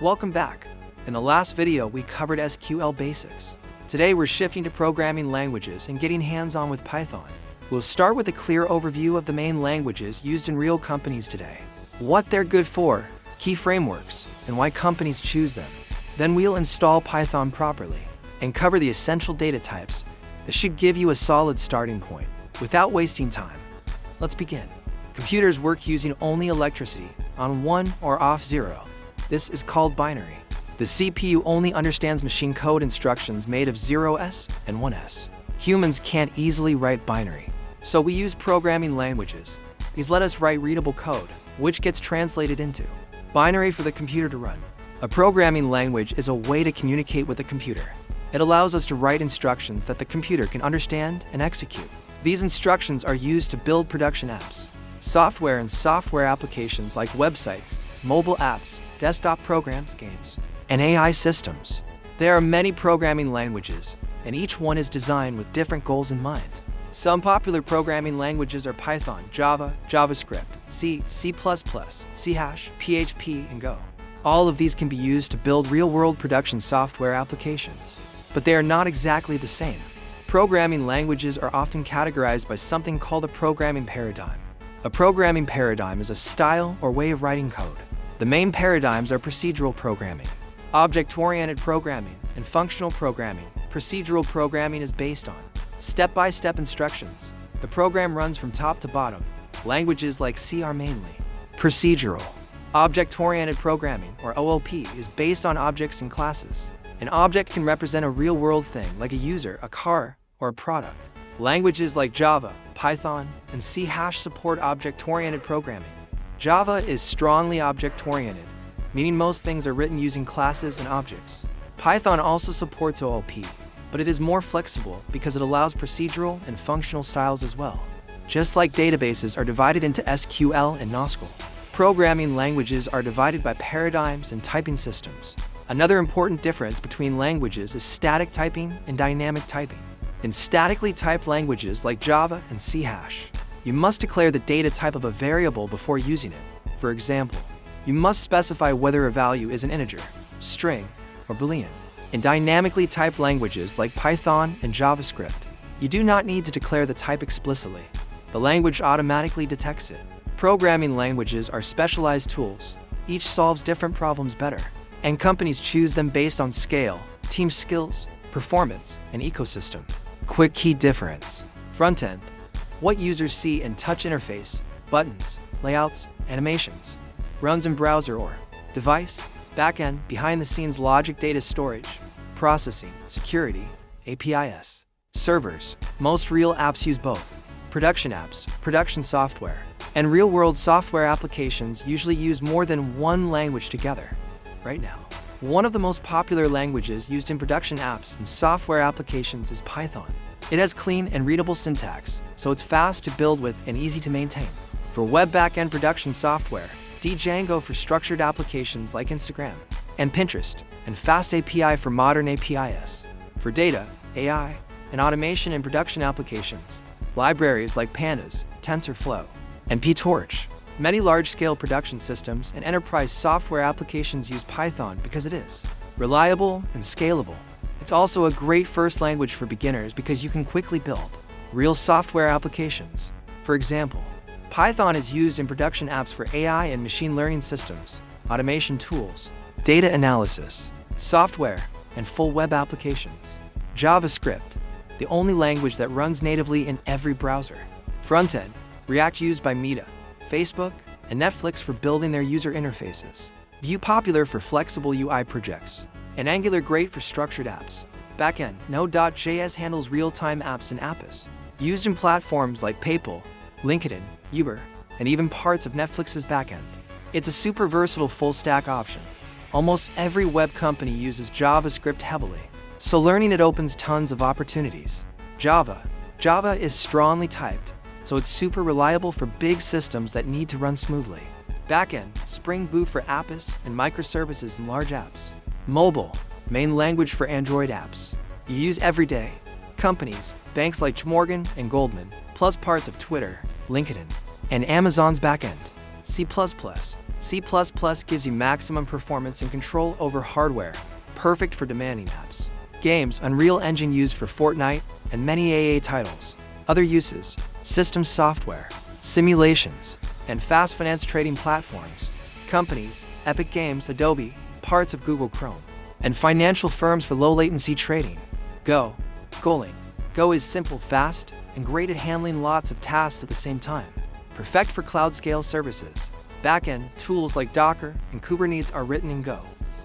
Welcome back. In the last video, we covered SQL basics. Today, we're shifting to programming languages and getting hands-on with Python. We'll start with a clear overview of the main languages used in real companies today, what they're good for, key frameworks, and why companies choose them. Then we'll install Python properly and cover the essential data types that should give you a solid starting point. Without wasting time, let's begin. Computers work using only electricity on 1 or off 0. This is called binary. The CPU only understands machine code instructions made of 0s and 1s. Humans can't easily write binary, so we use programming languages. These let us write readable code, which gets translated into binary for the computer to run. A programming language is a way to communicate with a computer. It allows us to write instructions that the computer can understand and execute. These instructions are used to build production apps, software and software applications like websites, mobile apps, desktop programs, games, and AI systems. There are many programming languages, and each one is designed with different goals in mind. Some popular programming languages are Python, Java, JavaScript, C, C++, C#, PHP, and Go. All of these can be used to build real-world production software applications, but they are not exactly the same. Programming languages are often categorized by something called a programming paradigm. A programming paradigm is a style or way of writing code. The main paradigms are procedural programming, object-oriented programming, and functional programming. Procedural programming is based on step-by-step instructions. The program runs from top to bottom. Languages like C are mainly procedural. Object-oriented programming, or OOP, is based on objects and classes. An object can represent a real-world thing like a user, a car, or a product. Languages like Java, Python, and C# support object-oriented programming. Java is strongly object-oriented, meaning most things are written using classes and objects. Python also supports OOP, but it is more flexible because it allows procedural and functional styles as well. Just like databases are divided into SQL and NoSQL, programming languages are divided by paradigms and typing systems. Another important difference between languages is static typing and dynamic typing. In statically typed languages like Java and C#, you must declare the data type of a variable before using it. For example, you must specify whether a value is an integer, string, or Boolean. In dynamically typed languages like Python and JavaScript, you do not need to declare the type explicitly. The language automatically detects it. Programming languages are specialized tools. Each solves different problems better, and companies choose them based on scale, team skills, performance, and ecosystem. Quick key difference. Front-end. What users see in touch interface, buttons, layouts, animations. Runs in browser or device. Back-end, behind-the-scenes logic, data storage, processing, security, APIs. Servers. Most real apps use both. Production apps, production software, and real-world software applications usually use more than one language together. Right now, one of the most popular languages used in production apps and software applications is Python. It has clean and readable syntax, so it's fast to build with and easy to maintain. For web backend production software, Django for structured applications like Instagram and Pinterest, and Fast API for modern APIs. For data, AI, and automation in production applications, libraries like Pandas, TensorFlow, and PyTorch. Many large-scale production systems and enterprise software applications use Python because it is reliable and scalable. It's also a great first language for beginners because you can quickly build real software applications. For example, Python is used in production apps for AI and machine learning systems, automation tools, data analysis, software, and full web applications. JavaScript, the only language that runs natively in every browser. Front-end, React used by Meta, Facebook, and Netflix for building their user interfaces. Vue popular for flexible UI projects, and Angular great for structured apps. Backend, Node.js handles real-time apps and Apps, used in platforms like PayPal, LinkedIn, Uber, and even parts of Netflix's backend. It's a super versatile full-stack option. Almost every web company uses JavaScript heavily, so learning it opens tons of opportunities. Java is strongly typed, so it's super reliable for big systems that need to run smoothly. Backend, Spring Boot for Apps and microservices in large apps. Mobile, main language for Android apps. You use every day. Companies, banks like JPMorgan and Goldman, plus parts of Twitter, LinkedIn, and Amazon's backend. C++, C++ gives you maximum performance and control over hardware, perfect for demanding apps. Games, Unreal Engine used for Fortnite and many AA titles. Other uses, system software, simulations, and fast finance trading platforms. Companies, Epic Games, Adobe, parts of Google Chrome. And financial firms for low latency trading. Go. Golang. Go is simple, fast, and great at handling lots of tasks at the same time. Perfect for cloud scale services. Backend tools like Docker and Kubernetes are written in Go.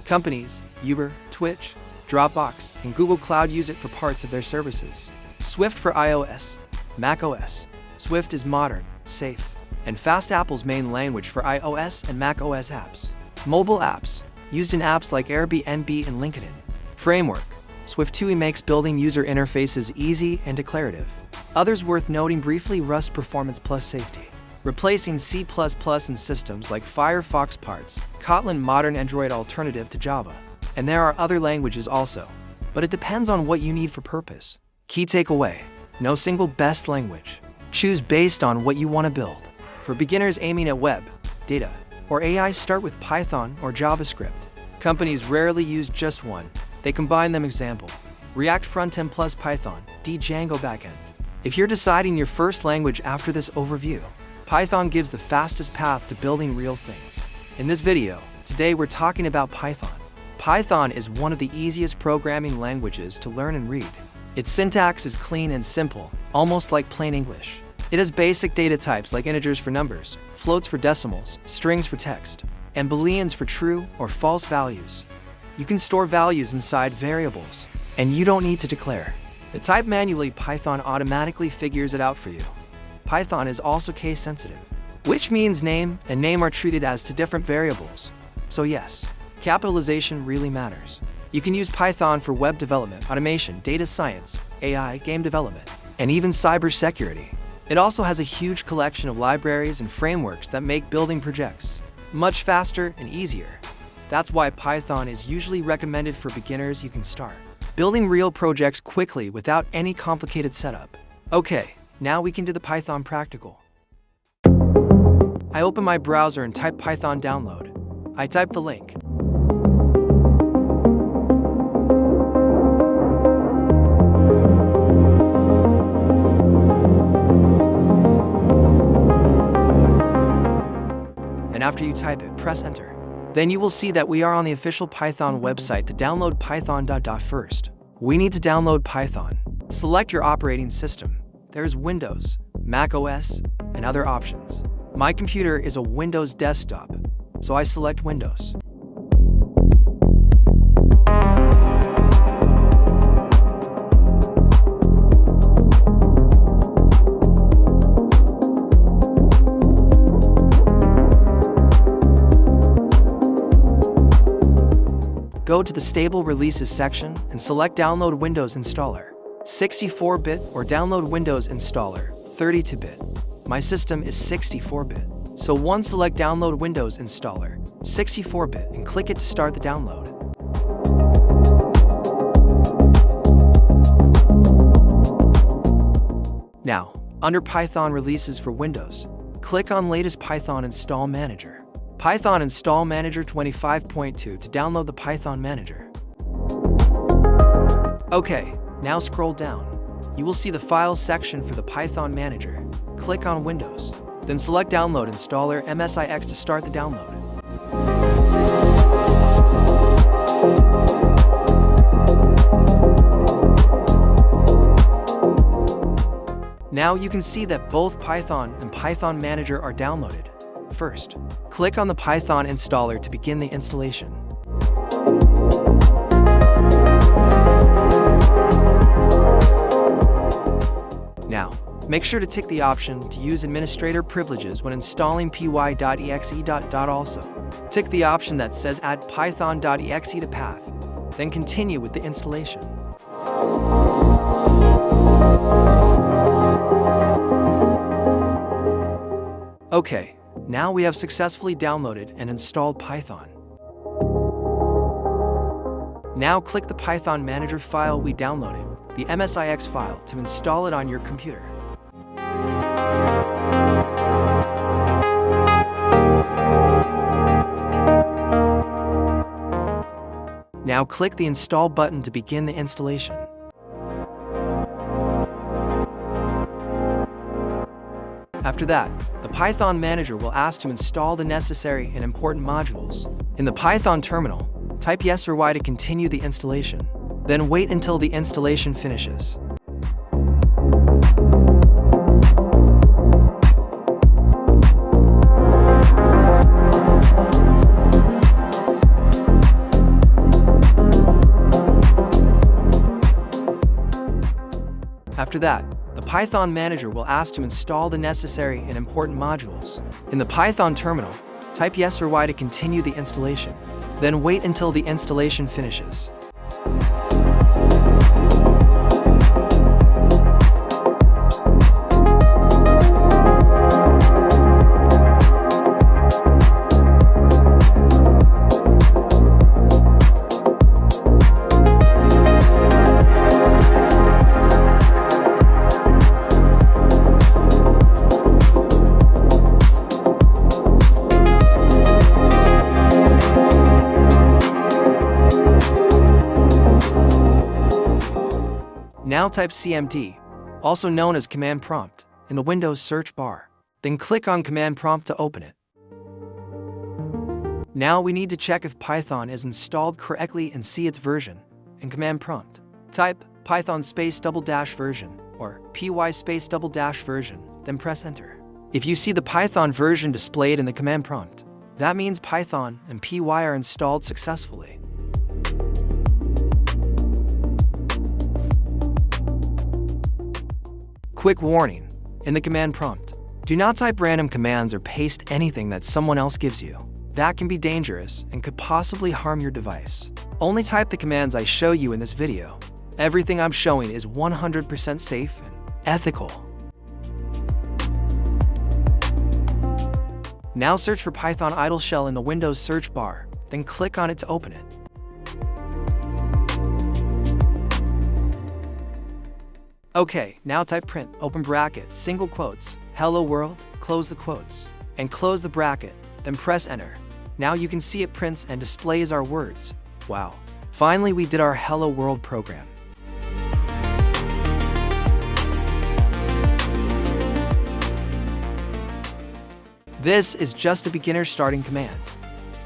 Companies, Uber, Twitch, Dropbox, and Google Cloud use it for parts of their services. Swift for iOS, macOS. Swift is modern, safe, and fast. Apple's main language for iOS and macOS apps. Mobile apps, used in apps like Airbnb and LinkedIn. Framework, Swift 2.0 makes building user interfaces easy and declarative. Others worth noting briefly: Rust performance plus safety. Replacing C++ in systems like Firefox parts, Kotlin modern Android alternative to Java. And there are other languages also, but it depends on what you need for purpose. Key takeaway: no single best language. Choose based on what you want to build. For beginners aiming at web, data, or AI, start with Python or JavaScript. Companies rarely use just one. They combine them. Example: React frontend plus Python, Django backend. If you're deciding your first language after this overview, Python gives the fastest path to building real things. In this video, today we're talking about Python. Python is one of the easiest programming languages to learn and read. Its syntax is clean and simple, almost like plain English. It has basic data types like integers for numbers, floats for decimals, strings for text, and booleans for true or false values. You can store values inside variables, and you don't need to declare the type manually. Python automatically figures it out for you. Python is also case sensitive, which means name and name are treated as two different variables. So yes, capitalization really matters. You can use Python for web development, automation, data science, AI, game development, and even cybersecurity. It also has a huge collection of libraries and frameworks that make building projects much faster and easier. That's why Python is usually recommended for beginners. You can start building real projects quickly without any complicated setup. Okay, now we can do the Python practical. I open my browser and type Python download. I type the link. And after you type it, press enter. Then you will see that we are on the official Python website to download Python. First, we need to download Python. Select your operating system. There's Windows, Mac OS, and other options. My computer is a Windows desktop, so I select Windows. Go to the Stable Releases section and select Download Windows Installer 64-bit or Download Windows Installer 32-bit. My system is 64-bit, so select Download Windows Installer 64-bit and click it to start the download. Now, under Python Releases for Windows, click on Latest Python Install Manager. Python Install Manager 25.2 to download the Python Manager. Okay, now scroll down. You will see the Files section for the Python Manager. Click on Windows, then select Download Installer MSIX to start the download. Now you can see that both Python and Python Manager are downloaded. First, click on the Python installer to begin the installation. Now, make sure to tick the option to use administrator privileges when installing py.exe. Also, tick the option that says add python.exe to path, then continue with the installation. Okay, now we have successfully downloaded and installed Python. Now click the Python Manager file we downloaded, the MSIX file, to install it on your computer. Now click the Install button to begin the installation. After that, the Python manager will ask to install the necessary and important modules. In the Python terminal, type yes or Y to continue the installation. Then wait until the installation finishes. After that, the Python manager will ask to install the necessary and important modules. In the Python terminal, type yes or Y to continue the installation. Then wait until the installation finishes. Now type CMD, also known as Command Prompt, in the Windows search bar. Then click on Command Prompt to open it. Now we need to check if Python is installed correctly and see its version. In Command Prompt, type Python /version or py /version, then press Enter. If you see the Python version displayed in the Command Prompt, that means Python and py are installed successfully. Quick warning, in the Command Prompt, do not type random commands or paste anything that someone else gives you. That can be dangerous and could possibly harm your device. Only type the commands I show you in this video. Everything I'm showing is 100% safe and ethical. Now search for Python idle shell in the Windows search bar, then click on it to open it. Okay, now type print, open bracket, single quotes, hello world, close the quotes, and close the bracket, then press Enter. Now you can see it prints and displays our words. Wow. Finally, we did our hello world program. This is just a beginner starting command.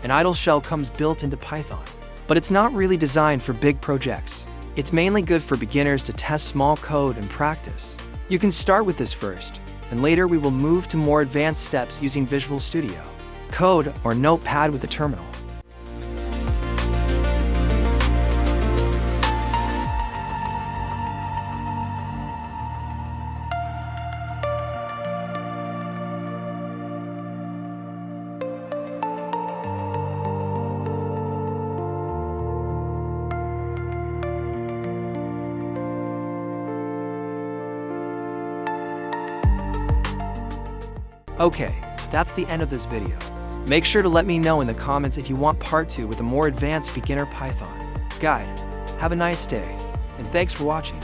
An idle shell comes built into Python, but it's not really designed for big projects. It's mainly good for beginners to test small code and practice. You can start with this first, and later we will move to more advanced steps using Visual Studio Code or Notepad with the terminal. Okay, that's the end of this video. Make sure to let me know in the comments if you want part 2 with a more advanced beginner Python guide. Have a nice day, and thanks for watching.